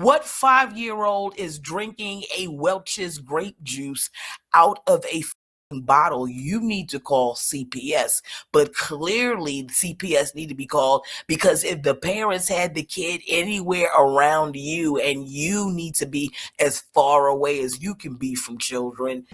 What 5-year-old is drinking a Welch's grape juice out of a bottle? You need to call CPS. But clearly CPS need to be called, because if the parents had the kid anywhere around you, and you need to be as far away as you can be from children.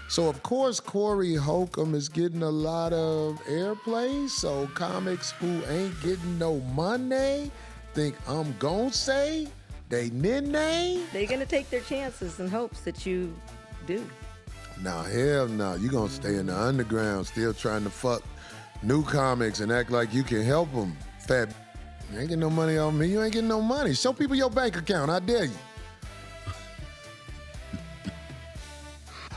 So, of course, Cory Hulcom is getting a lot of airplay. So comics who ain't getting no money think I'm gon' say they nene. They're going to take their chances in hopes that you do. Nah, hell no. You gonna stay in the underground still trying to fuck new comics and act like you can help them. Fat, you ain't getting no money off me. You ain't getting no money. Show people your bank account. I dare you.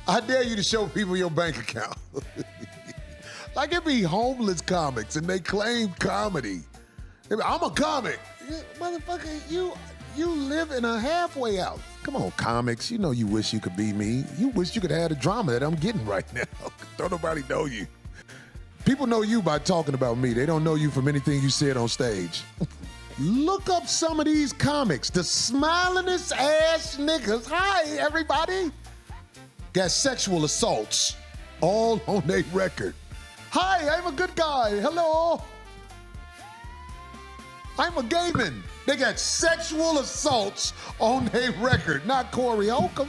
I dare you to show people your bank account. Like it be homeless comics and they claim comedy. They be, I'm a comic. Yeah, motherfucker, you live in a halfway house. Come on, comics. You know you wish you could be me. You wish you could have the drama that I'm getting right now. Don't nobody know you. People know you by talking about me. They don't know you from anything you said on stage. Look up some of these comics. The smilingest ass niggas. Hi, everybody. Got sexual assaults all on their record. Hi, I'm a good guy. Hello. I'm a gay man. They got sexual assaults on their record, not Cory Hulcom.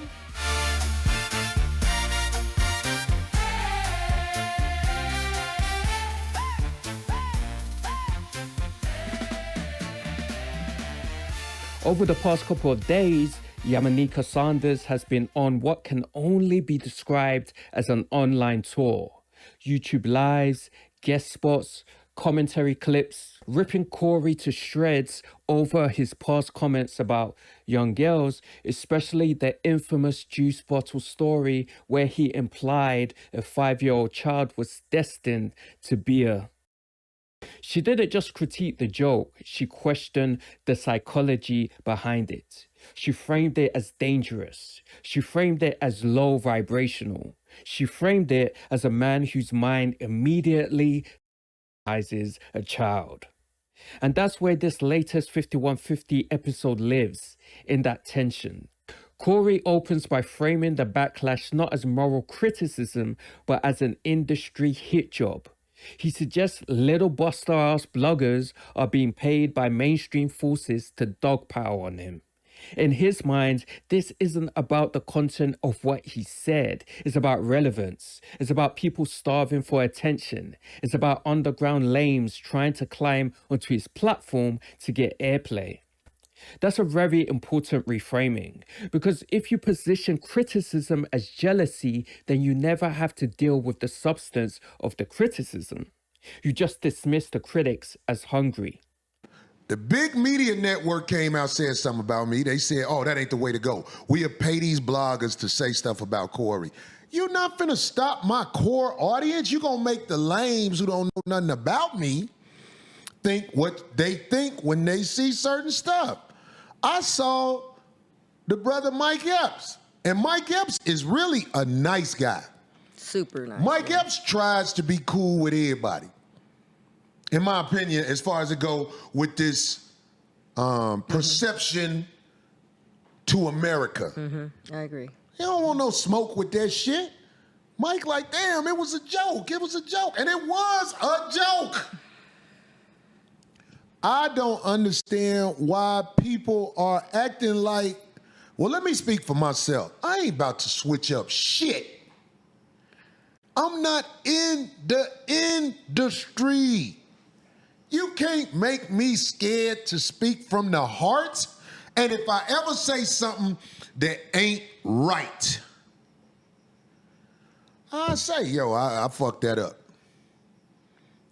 Over the past couple of days, Yamaneika Sanders has been on what can only be described as an online tour. YouTube lives, guest spots, commentary clips, ripping Cory to shreds over his past comments about young girls, especially the infamous juice bottle story where he implied a 5-year-old child was destined to be a... She didn't just critique the joke, she questioned the psychology behind it. She framed it as dangerous. She framed it as low vibrational. She framed it as a man whose mind immediately is a child. And that's where this latest 5150 episode lives, in that tension. Cory opens by framing the backlash not as moral criticism, but as an industry hit job. He suggests little buster-ass bloggers are being paid by mainstream forces to dogpile on him. In his mind, this isn't about the content of what he said. It's about relevance. It's about people starving for attention. It's about underground lames trying to climb onto his platform to get airplay. That's a very important reframing, because if you position criticism as jealousy, then you never have to deal with the substance of the criticism. You just dismiss the critics as hungry. The big media network came out saying something about me. They said, oh, that ain't the way to go. We'll pay these bloggers to say stuff about Cory. You're not finna stop my core audience. You're gonna make the lames who don't know nothing about me think what they think when they see certain stuff. I saw the brother Mike Epps, and Mike Epps is really a nice guy. Super nice. Mike Epps tries to be cool with everybody. In my opinion, as far as it go with this perception to America. I agree. You don't want no smoke with that shit. Mike like, damn, it was a joke. It was a joke. And it was a joke. I don't understand why people are acting like, well, let me speak for myself. I ain't about to switch up shit. I'm not in the industry. You can't make me scared to speak from the heart. And if I ever say something that ain't right, I say, yo, I fucked that up.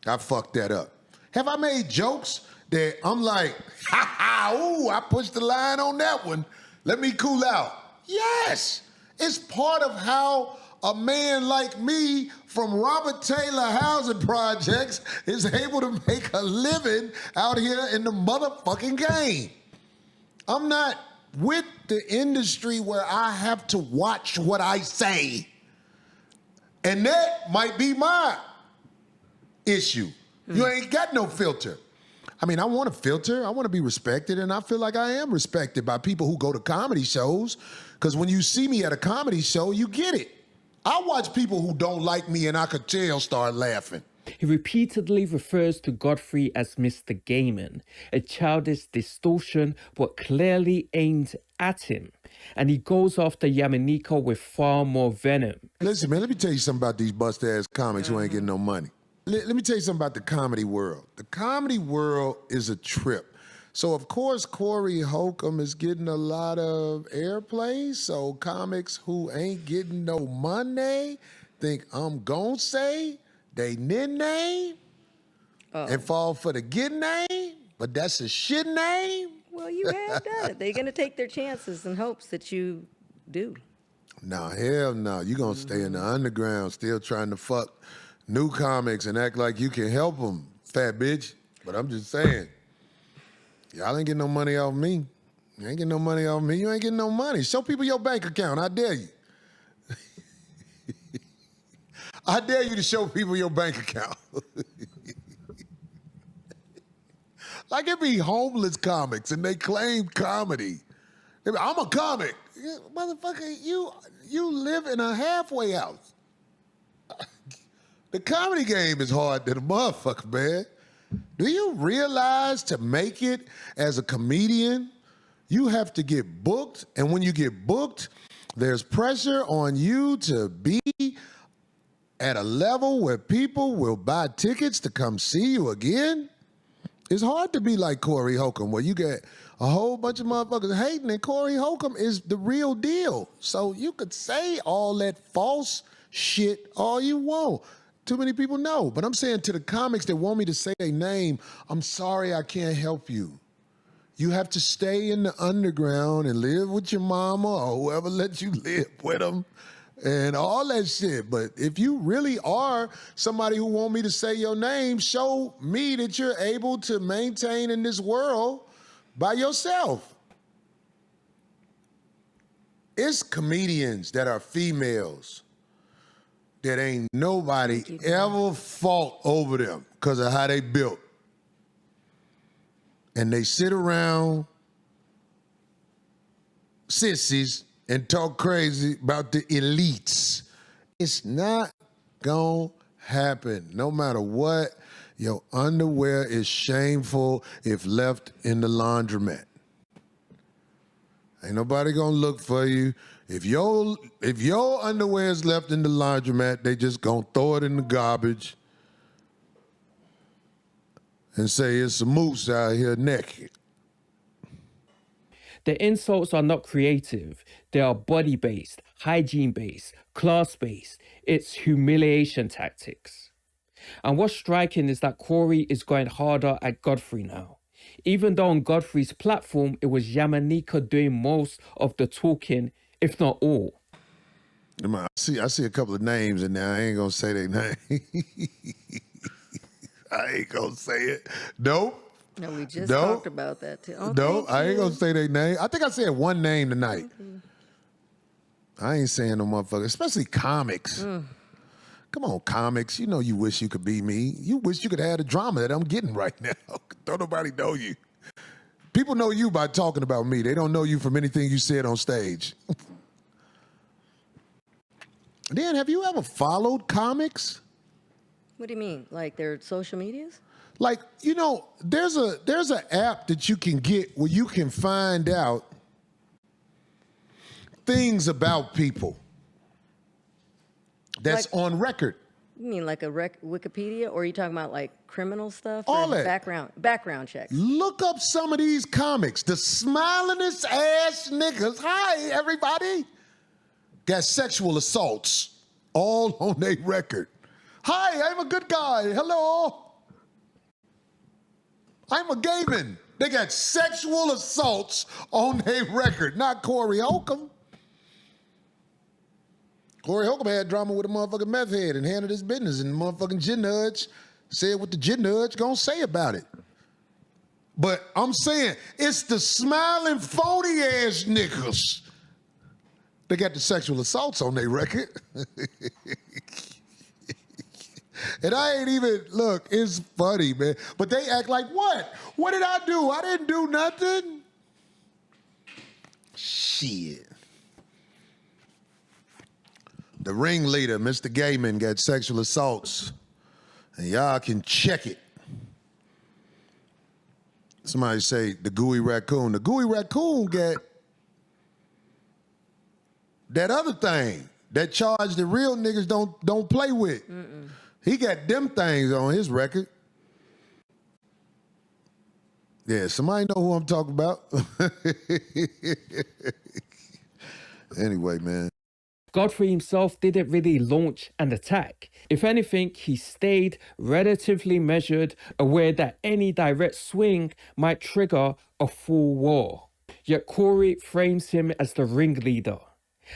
I fucked that up. Have I made jokes that I'm like, ha ha, ooh, I pushed the line on that one. Let me cool out. Yes, it's part of how a man like me from Robert Taylor housing projects is able to make a living out here in the motherfucking game. I'm not with the industry where I have to watch what I say. And that might be my issue. You ain't got no filter. I mean, I want a filter. I want to be respected, and I feel like I am respected by people who go to comedy shows, because when you see me at a comedy show, you get it. I watch people who don't like me, and I could tell start laughing. He repeatedly refers to Godfrey as Mr. Gaiman, a childish distortion but clearly aimed at him. And he goes after Yamaneika with far more venom. Listen, man, let me tell you something about these bust-ass comics who ain't getting no money. Let me tell you something about the comedy world. The comedy world is a trip. So, of course, Cory Hulcom is getting a lot of airplay. So comics who ain't getting no money think I'm gonna say they name and fall for the good name, but that's a shit name. Well, you have done it. They're going to take their chances in hopes that you do. Nah, hell no. You gonna stay in the underground still trying to fuck new comics and act like you can help them, fat bitch. But I'm just saying, y'all ain't getting no money off me. You ain't getting no money off me. You ain't getting no money. Show people your bank account. I dare you. I dare you to show people your bank account. Like it be homeless comics and they claim comedy. They be, I'm a comic. Yeah, motherfucker, you live in a halfway house. The comedy game is hard than a motherfucker, man. Do you realize to make it as a comedian, you have to get booked, and when you get booked, there's pressure on you to be at a level where people will buy tickets to come see you again? It's hard to be like Cory Hulcom, where you get a whole bunch of motherfuckers hating, and Cory Hulcom is the real deal. So you could say all that false shit all you want. Too many people know. But I'm saying to the comics that want me to say their name, I'm sorry I can't help you. You have to stay in the underground and live with your mama or whoever lets you live with them and all that shit. But if you really are somebody who want me to say your name, show me that you're able to maintain in this world by yourself. It's comedians that are females that ain't nobody ever fought over them because of how they built. And they sit around sissies and talk crazy about the elites. It's not gonna happen. No matter what, your underwear is shameful if left in the laundromat. Ain't nobody gonna look for you. If your underwear is left in the laundromat, they just gonna throw it in the garbage and say it's a moose out here naked. The insults are not creative. They are body-based, hygiene-based, class-based. It's humiliation tactics. And what's striking is that Cory is going harder at Godfrey now. Even though on Godfrey's platform, it was Yamaneika doing most of the talking, if not all. I see a couple of names in there. I ain't gonna say their name. I ain't gonna say it. Nope. No, we just talked about that too. Oh, No, I ain't gonna say their name. I think I said one name tonight. Okay. I ain't saying no motherfucker, especially comics. Come on, comics. You know you wish you could be me. You wish you could have the drama that I'm getting right now. Don't nobody know you. People know you by talking about me. They don't know you from anything you said on stage. Dan, have you ever followed comics? What do you mean? Like their social medias? Like, you know, there's an app that you can get where you can find out things about people that's Like- on record. You mean like a Wikipedia, or are you talking about like criminal stuff? All or that. Background checks. Look up some of these comics. The smilingest ass niggas. Hi, everybody. Got sexual assaults all on their record. Hi, I'm a good guy. Hello. I'm a gay man. They got sexual assaults on their record. Not Cory Hulcom. Cory Hulcom had drama with a motherfucking meth head and handled his business, and the motherfucking gin nudge said what the gin nudge gonna say about it. But I'm saying, it's the smiling, phony ass niggas. They got the sexual assaults on their record. And I ain't even, look, it's funny, man. But they act like, what? What did I do? I didn't do nothing. Shit. The ringleader, Mr. Gaiman, got sexual assaults. And y'all can check it. Somebody say the gooey raccoon. The gooey raccoon got that other thing, that charge that real niggas don't play with. He got them things on his record. Yeah, somebody know who I'm talking about. Anyway, man. Godfrey himself didn't really launch an attack. If anything, he stayed relatively measured, aware that any direct swing might trigger a full war. Yet Cory frames him as the ringleader.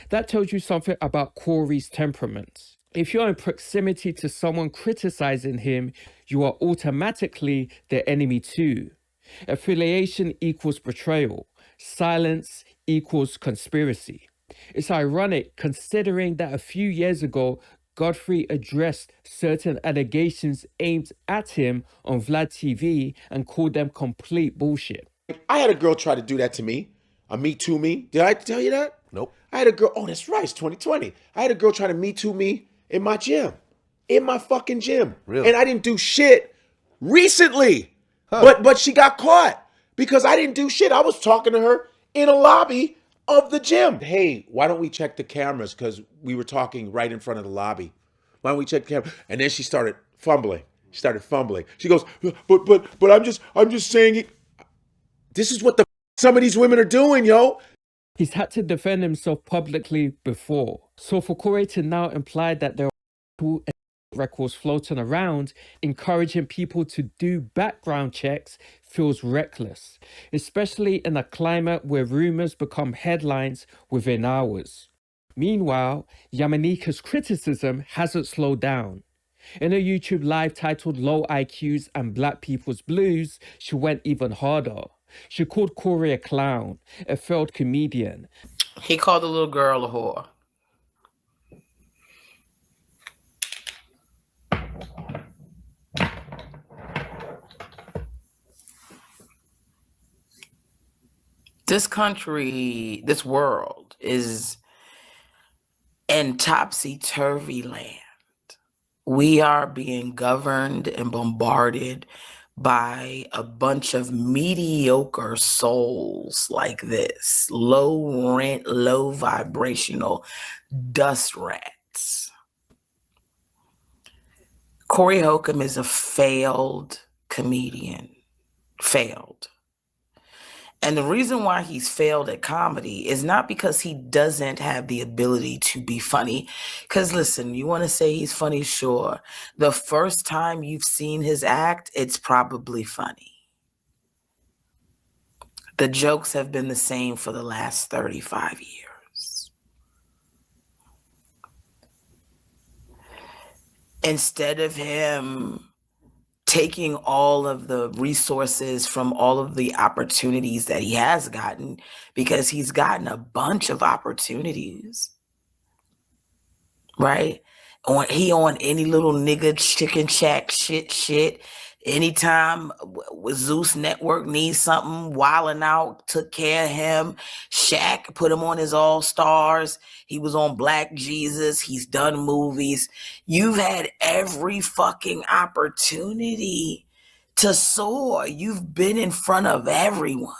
That tells you something about Cory's temperament. If you're in proximity to someone criticizing him, you are automatically their enemy too. Affiliation equals betrayal. Silence equals conspiracy. It's ironic considering that a few years ago, Godfrey addressed certain allegations aimed at him on Vlad TV and called them complete bullshit. I had a girl try to do that to me. A Me Too me. Did I tell you that? Nope. I had a girl, oh, that's right, it's 2020. I had a girl try to Me Too me in my gym. In my fucking gym. Really? And I didn't do shit recently. But she got caught because I didn't do shit. I was talking to her in a lobby of the gym. Hey, why don't we check the cameras? Because we were talking right in front of the lobby. Why don't we check the camera? And then she started fumbling. She goes, but I'm just saying it. This is what the some of these women are doing, yo. He's had to defend himself publicly before. So for Cory to now imply that there are two records floating around, encouraging people to do background checks feels reckless, especially in a climate where rumors become headlines within hours. Meanwhile, Yamaneika's criticism hasn't slowed down. In a YouTube live titled Low IQs and Black People's Blues, she went even harder. She called Cory a clown, a failed comedian. He called the little girl a whore. This country, this world is in topsy-turvy land. We are being governed and bombarded by a bunch of mediocre souls like this, low rent, low vibrational dust rats. Cory Hulcom is a failed comedian. Failed. And the reason why he's failed at comedy is not because he doesn't have the ability to be funny. Because listen, you want to say he's funny? Sure. The first time you've seen his act, it's probably funny. The jokes have been the same for the last 35 years. Instead of him taking all of the resources from all of the opportunities that he has gotten, because he's gotten a bunch of opportunities, right? He on any little nigga chicken shack shit. Anytime Zeus Network needs something, Wildin' Out took care of him. Shaq put him on his All Stars. He was on Black Jesus. He's done movies. You've had every fucking opportunity to soar. You've been in front of everyone.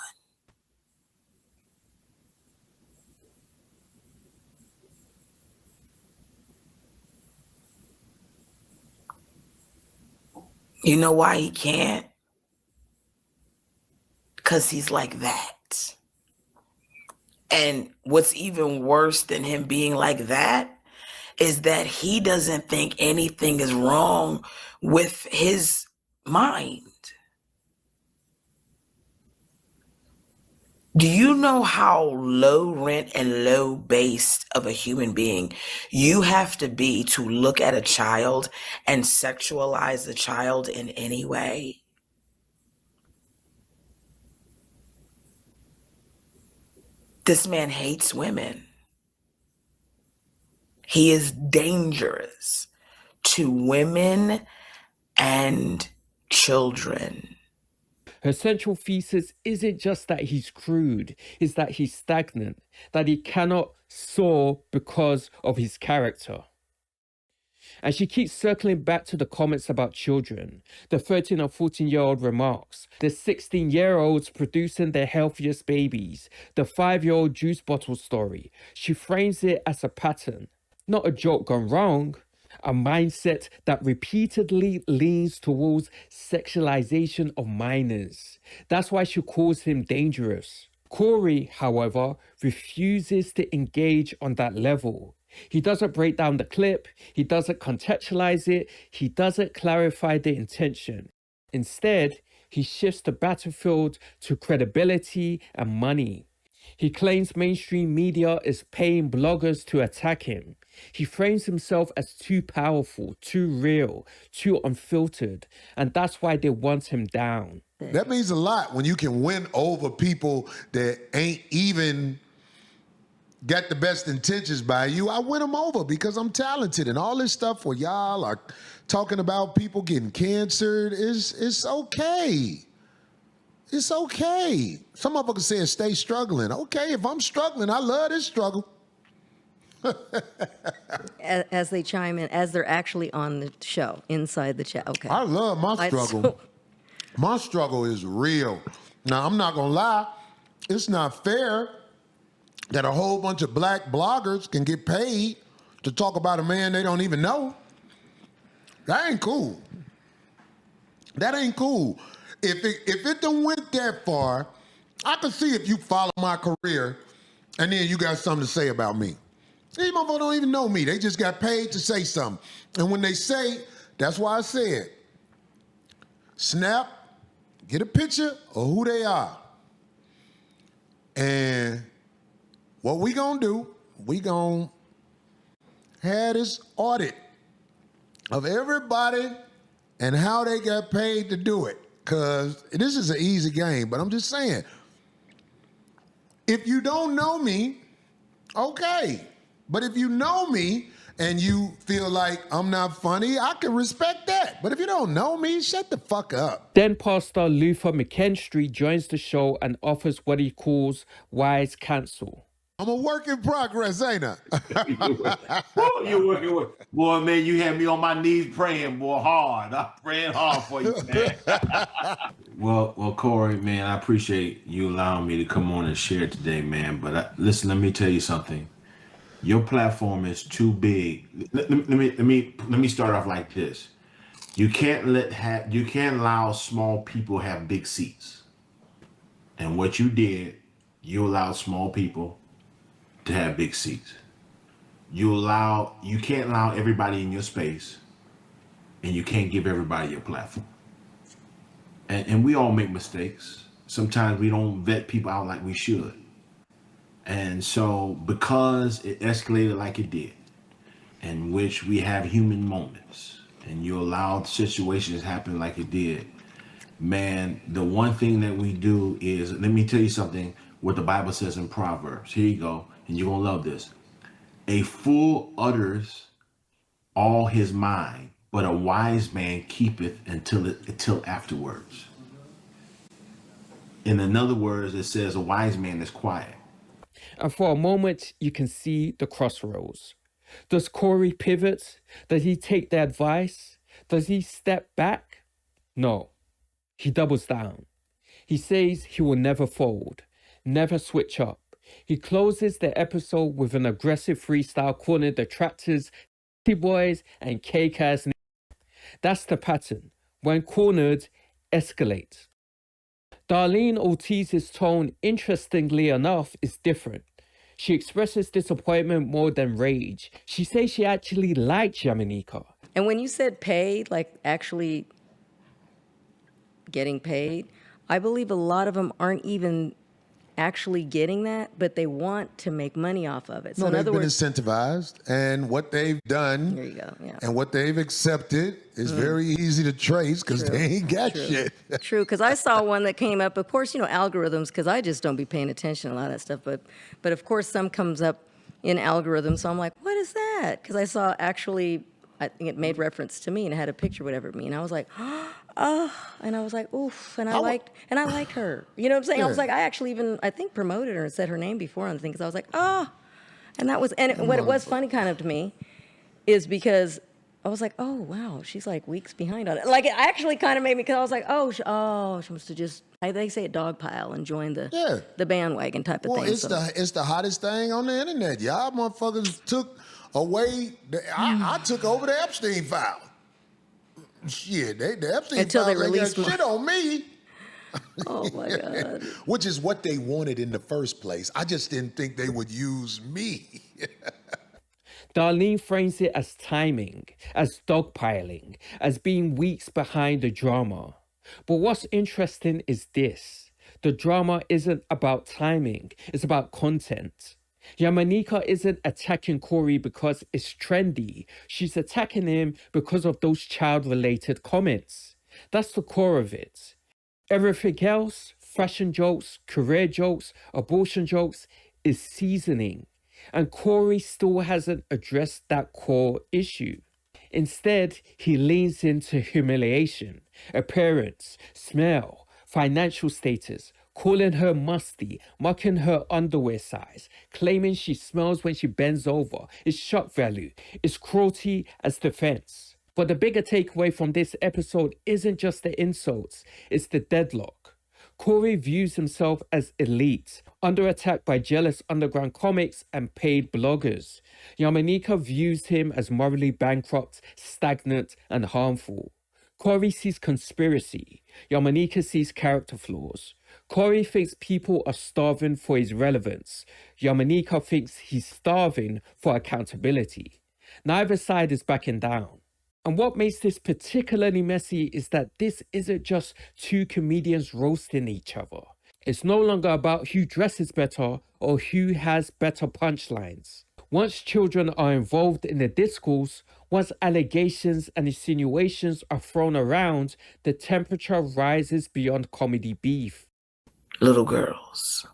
You know why he can't? Because he's like that. And what's even worse than him being like that is that he doesn't think anything is wrong with his mind. Do you know how low rent and low based of a human being you have to be to look at a child and sexualize the child in any way? This man hates women. He is dangerous to women and children. Her central thesis isn't just that he's crude, it's that he's stagnant, that he cannot soar because of his character. And she keeps circling back to the comments about children, the 13 or 14-year-old remarks, the 16-year-olds producing their healthiest babies, the 5-year-old juice bottle story. She frames it as a pattern, not a joke gone wrong, a mindset that repeatedly leans towards sexualization of minors. That's why she calls him dangerous. Cory, however, refuses to engage on that level. He doesn't break down the clip, he doesn't contextualize it, he doesn't clarify the intention. Instead, he shifts the battlefield to credibility and money. He claims mainstream media is paying bloggers to attack him. He frames himself as too powerful, too real, too unfiltered, and that's why they want him down. That means a lot when you can win over people that ain't even got the best intentions by you. I win them over because I'm talented, and all this stuff where y'all are talking about people getting cancer it's okay. It's okay. Some motherfuckers saying stay struggling. Okay, if I'm struggling, I love this struggle. As they chime in, as they're actually on the show, inside the chat. Okay. I love my struggle. My struggle is real. Now, I'm not gonna lie, it's not fair that a whole bunch of black bloggers can get paid to talk about a man they don't even know. That ain't cool. That ain't cool. If it done went that far, I can see if you follow my career and then you got something to say about me. These motherfuckers don't even know me. They just got paid to say something. And when they say, that's why I said, snap, get a picture of who they are. And what we gonna do, we gonna have this audit of everybody and how they got paid to do it. Because this is an easy game, but I'm just saying, if you don't know me, okay. But if you know me and you feel like I'm not funny, I can respect that. But if you don't know me, shut the fuck up. Then Pastor Luther McKinstry joins the show and offers what he calls wise counsel. I'm a work in progress, ain't I? You're working with. Boy, man, you had me on my knees praying, boy, hard. I'm praying hard for you, man. Well, Cory, man, I appreciate you allowing me to come on and share today, man. But listen, let me tell you something. Your platform is too big. Let me start off like this. You can't allow small people have big seats. And what you did, you allowed small people to have big seats. You can't allow everybody in your space, and you can't give everybody your platform. And we all make mistakes. Sometimes we don't vet people out like we should. And so because it escalated like it did, in which we have human moments, and you allowed situations happen like it did, man, the one thing that we do is, let me tell you something, what the Bible says in Proverbs. Here you go, and you're going to love this. A fool utters all his mind, but a wise man keepeth until afterwards. In other words, it says a wise man is quiet. And for a moment, you can see the crossroads. Does Cory pivot? Does he take the advice? Does he step back? No, he doubles down. He says he will never fold, never switch up. He closes the episode with an aggressive freestyle calling the Tractors T-Boys and K-Caz. That's the pattern. When cornered, escalate. Darlene Ortiz's tone, interestingly enough, is different. She expresses disappointment more than rage. She says she actually liked Yamaneika. And when you said paid, like actually getting paid, I believe a lot of them aren't even actually getting that, but they want to make money off of it. So No, in they've other been words, incentivized, and what they've done there you go. Yeah. and what they've accepted is very easy to trace because they ain't got shit. True, because I saw one that came up. Of course, algorithms, because I just don't be paying attention to a lot of that stuff. But of course, some comes up in algorithms. So I'm like, what is that? Because I saw actually, I think it made reference to me and it had a picture, whatever it mean. And I was like, oh, and I was like, oof, and I liked her. You know what I'm saying? I was like, I actually even, I think, promoted her and said her name before on the thing because I was like, oh, and that was, what it was funny kind of to me is because I was like, oh, wow, she's like weeks behind on it. Like, it actually kind of made me, because I was like, she must have just, they say it dogpile and join the bandwagon type of thing. Well, it's the hottest thing on the internet. Y'all motherfuckers took away, I took over the Epstein file. Shit, the Epstein Until file they released shit on me. Oh, my God. Which is what they wanted in the first place. I just didn't think they would use me. Darlene frames it as timing, as dogpiling, as being weeks behind the drama. But what's interesting is this. The drama isn't about timing, it's about content. Yamaneika isn't attacking Cory because it's trendy. She's attacking him because of those child-related comments. That's the core of it. Everything else, fashion jokes, career jokes, abortion jokes, is seasoning. And Cory still hasn't addressed that core issue. Instead, he leans into humiliation, appearance, smell, financial status, calling her musty, mocking her underwear size, claiming she smells when she bends over. It's shock value. It's cruelty as defense. But the bigger takeaway from this episode isn't just the insults, it's the deadlock. Cory views himself as elite, under attack by jealous underground comics and paid bloggers. Yamaneika views him as morally bankrupt, stagnant, and harmful. Cory sees conspiracy. Yamaneika sees character flaws. Cory thinks people are starving for his relevance. Yamaneika thinks he's starving for accountability. Neither side is backing down. And what makes this particularly messy is that this isn't just two comedians roasting each other. It's no longer about who dresses better or who has better punchlines. Once children are involved in the discourse, once allegations and insinuations are thrown around, the temperature rises beyond comedy beef. Little girls.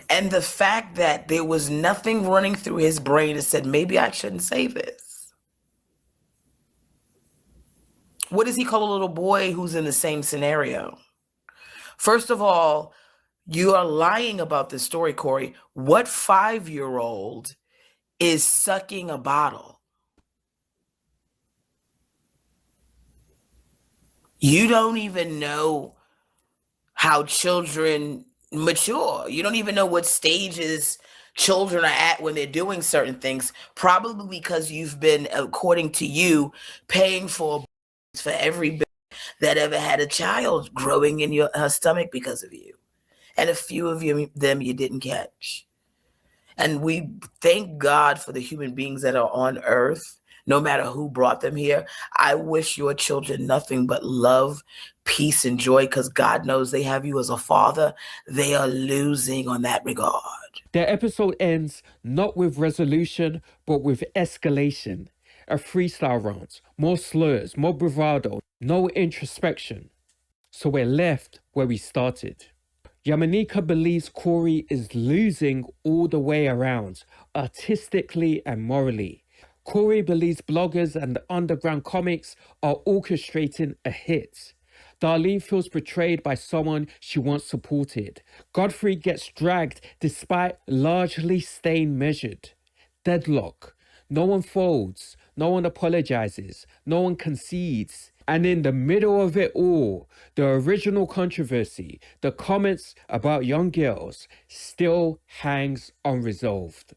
And the fact that there was nothing running through his brain that said, maybe I shouldn't say this. What does he call a little boy who's in the same scenario? First of all, you are lying about this story, Cory. What 5-year-old is sucking a bottle? You don't even know how children mature. You don't even know what stages children are at when they're doing certain things, probably because you've been, according to you, paying for every baby that ever had a child growing in your stomach because of you. And a few of them you didn't catch. And we thank God for the human beings that are on earth, no matter who brought them here. I wish your children nothing but love, peace, and joy, because God knows they have you as a father. They are losing on that regard. The episode ends not with resolution, but with escalation. A freestyle round, more slurs, more bravado, no introspection. So we're left where we started. Yamaneika believes Cory is losing all the way around, artistically and morally. Cory believes bloggers and underground comics are orchestrating a hit. Darlene feels betrayed by someone she once supported. Godfrey gets dragged despite largely staying measured. Deadlock. No one folds. No one apologizes. No one concedes. And in the middle of it all, the original controversy, the comments about young girls, still hangs unresolved.